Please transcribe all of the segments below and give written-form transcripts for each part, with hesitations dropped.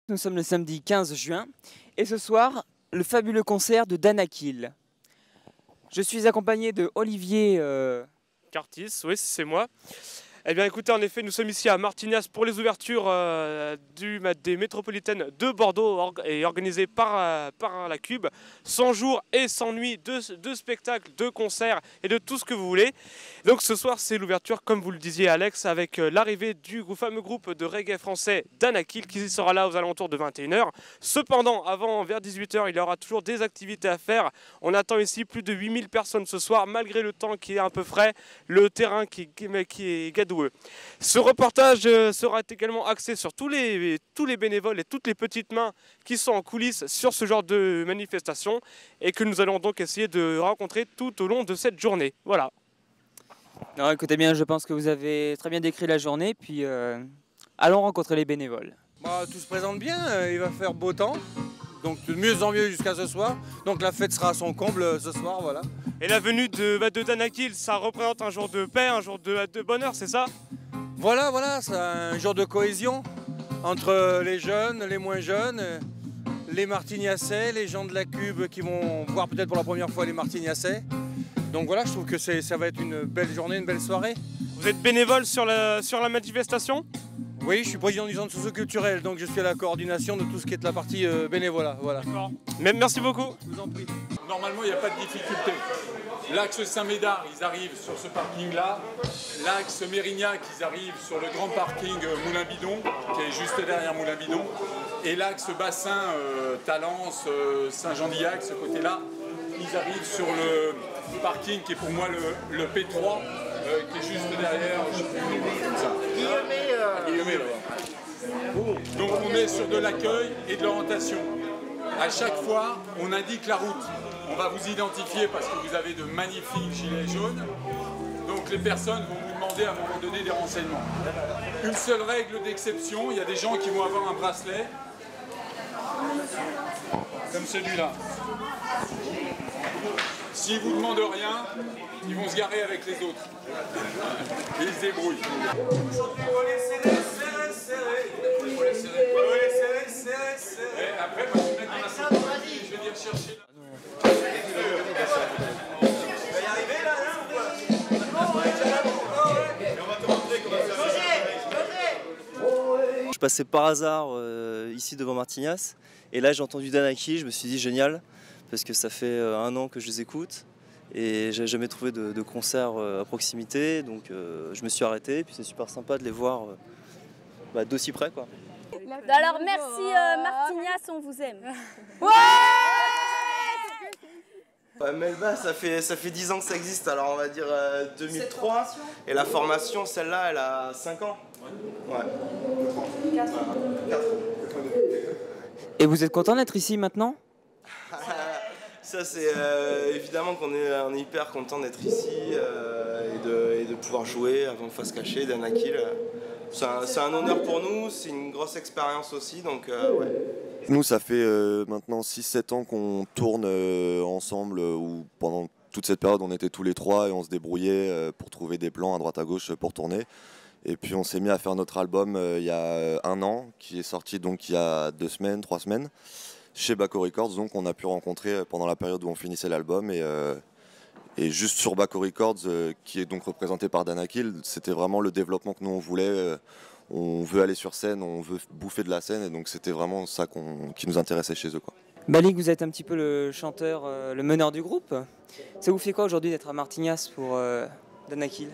Nous sommes le samedi 15 juin et ce soir, le fabuleux concert de Danakil. Je suis accompagné de Olivier Curtis, oui, c'est moi. Eh bien écoutez, en effet, nous sommes ici à Martignas pour les ouvertures des métropolitaines de Bordeaux et organisées par la Cube. 100 jours et 100 nuits de spectacles, de concerts et de tout ce que vous voulez. Donc ce soir, c'est l'ouverture, comme vous le disiez Alex, avec l'arrivée du fameux groupe de reggae français Danakil qui sera là aux alentours de 21h. Cependant, avant, vers 18h, il y aura toujours des activités à faire. On attend ici plus de 8000 personnes ce soir, malgré le temps qui est un peu frais, le terrain qui est gadoueux. Ce reportage sera également axé sur tous les bénévoles et toutes les petites mains qui sont en coulisses sur ce genre de manifestation et que nous allons donc essayer de rencontrer tout au long de cette journée. Voilà. Non, écoutez bien, je pense que vous avez très bien décrit la journée, puis allons rencontrer les bénévoles. Tout se présente bien, il va faire beau temps, donc de mieux en mieux jusqu'à ce soir. Donc la fête sera à son comble ce soir, voilà. Et la venue de Danakil, ça représente un jour de paix, un jour de bonheur, c'est ça? Voilà, c'est un jour de cohésion entre les jeunes, les moins jeunes, les Martignasais, les gens de la Cube qui vont voir peut-être pour la première fois les Martignasais. Donc voilà, je trouve que ça va être une belle journée, une belle soirée. Vous êtes bénévole sur la manifestation? Oui, je suis président du centre socio-culturel, donc je suis à la coordination de tout ce qui est de la partie bénévolat. Voilà. D'accord. Merci beaucoup. Je vous en prie. Normalement, il n'y a pas de difficulté. L'axe Saint-Médard, ils arrivent sur ce parking-là. L'axe Mérignac, ils arrivent sur le grand parking Moulin-Bidon, qui est juste derrière Moulin-Bidon. Et l'axe Bassin, Talence, Saint-Jean-d'Illac, ce côté-là, ils arrivent sur le parking qui est pour moi le P3, qui est juste derrière, je sais plus, comme ça. Guillemets, là-bas. Donc on est sur de l'accueil et de l'orientation. À chaque fois, on indique la route. On va vous identifier parce que vous avez de magnifiques gilets jaunes. Donc les personnes vont vous demander à un moment donné des renseignements. Une seule règle d'exception, il y a des gens qui vont avoir un bracelet, comme celui-là. S'ils vous demandent rien, ils vont se garer avec les autres. Et ils se débrouillent. Et après, moi, je vais mettre dans la salle. Je vais venir chercher. Je passais par hasard ici devant Martignas et là j'ai entendu Danakil, je me suis dit génial parce que ça fait 1 an que je les écoute et j'avais jamais trouvé de concert à proximité, donc je me suis arrêté et puis c'est super sympa de les voir d'aussi près quoi. Alors merci Martignas, on vous aime. Melba, ça fait 10 ans que ça existe, alors on va dire 2003. Et la formation, celle-là, elle a 5 ans. Ouais. 4 ans. Et vous êtes content d'être ici maintenant? Ça c'est évidemment qu'on est hyper content d'être ici et de pouvoir jouer avant Face Cachée, Danakil. C'est un honneur pour nous, c'est une grosse expérience aussi, donc ouais. Nous, ça fait maintenant 6-7 ans qu'on tourne ensemble, où pendant toute cette période, on était tous les 3 et on se débrouillait pour trouver des plans à droite à gauche pour tourner. Et puis on s'est mis à faire notre album il y a 1 an, qui est sorti donc il y a 2 semaines, 3 semaines, chez Baco Records, donc on a pu rencontrer pendant la période où on finissait l'album. Et juste sur Baco Records, qui est donc représenté par Danakil, c'était vraiment le développement que nous on voulait. On veut aller sur scène, on veut bouffer de la scène, et donc c'était vraiment ça qui nous intéressait chez eux, quoi. Malik, vous êtes un petit peu le chanteur, le meneur du groupe. Ça vous fait quoi aujourd'hui d'être à Martignas pour Danakil?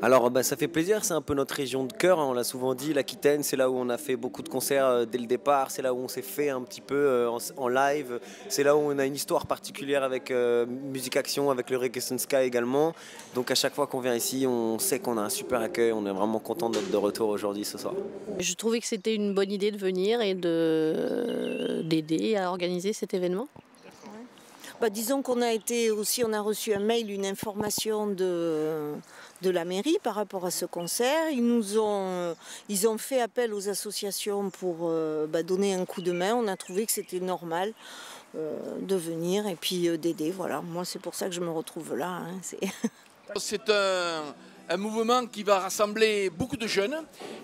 Alors ça fait plaisir, c'est un peu notre région de cœur, hein, on l'a souvent dit, l'Aquitaine, c'est là où on a fait beaucoup de concerts dès le départ, c'est là où on s'est fait un petit peu en live, c'est là où on a une histoire particulière avec Musique Action, avec le Reggae Sun Sky également. Donc à chaque fois qu'on vient ici, on sait qu'on a un super accueil, on est vraiment content d'être de retour aujourd'hui ce soir. Je trouvais que c'était une bonne idée de venir et d'aider à organiser cet événement. Disons qu'on a été aussi, on a reçu un mail, une information de la mairie par rapport à ce concert. Ils ont fait appel aux associations pour donner un coup de main. On a trouvé que c'était normal de venir et puis d'aider. Voilà, moi c'est pour ça que je me retrouve là. Hein, c'est un mouvement qui va rassembler beaucoup de jeunes.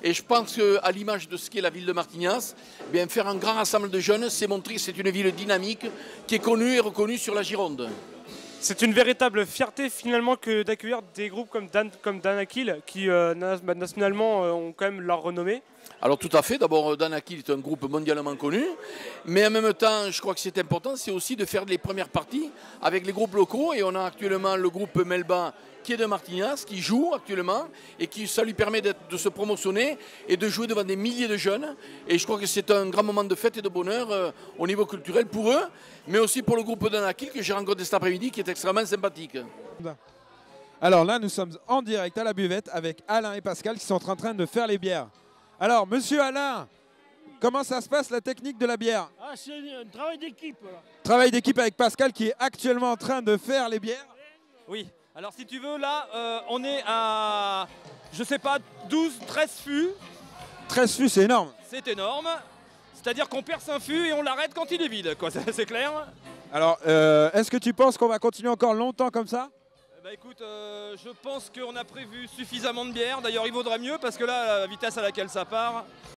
Et je pense qu'à l'image de ce qu'est la ville de Martignas, eh bien, faire un grand rassemblement de jeunes, c'est montrer que c'est une ville dynamique qui est connue et reconnue sur la Gironde. C'est une véritable fierté finalement que d'accueillir des groupes comme Danakil qui nationalement ont quand même leur renommée. Alors tout à fait, d'abord Danakil est un groupe mondialement connu, mais en même temps je crois que c'est important, c'est aussi de faire les premières parties avec les groupes locaux et on a actuellement le groupe Melba qui est de Martignas, qui joue actuellement et qui ça lui permet de se promotionner et de jouer devant des milliers de jeunes et je crois que c'est un grand moment de fête et de bonheur au niveau culturel pour eux, mais aussi pour le groupe Danakil que j'ai rencontré cet après-midi qui est extrêmement sympathique. Alors là nous sommes en direct à la buvette avec Alain et Pascal qui sont en train de faire les bières. Alors, monsieur Alain, comment ça se passe la technique de la bière? Ah, c'est un travail d'équipe. Travail d'équipe avec Pascal qui est actuellement en train de faire les bières. Oui, alors si tu veux, là, on est à, je sais pas, 12, 13 fûts. 13 fûts, c'est énorme. C'est énorme. C'est-à-dire qu'on perce un fût et on l'arrête quand il est vide, quoi, c'est clair. Alors, est-ce que tu penses qu'on va continuer encore longtemps comme ça? Bah écoute, je pense qu'on a prévu suffisamment de bière. D'ailleurs, il vaudrait mieux parce que là, la vitesse à laquelle ça part,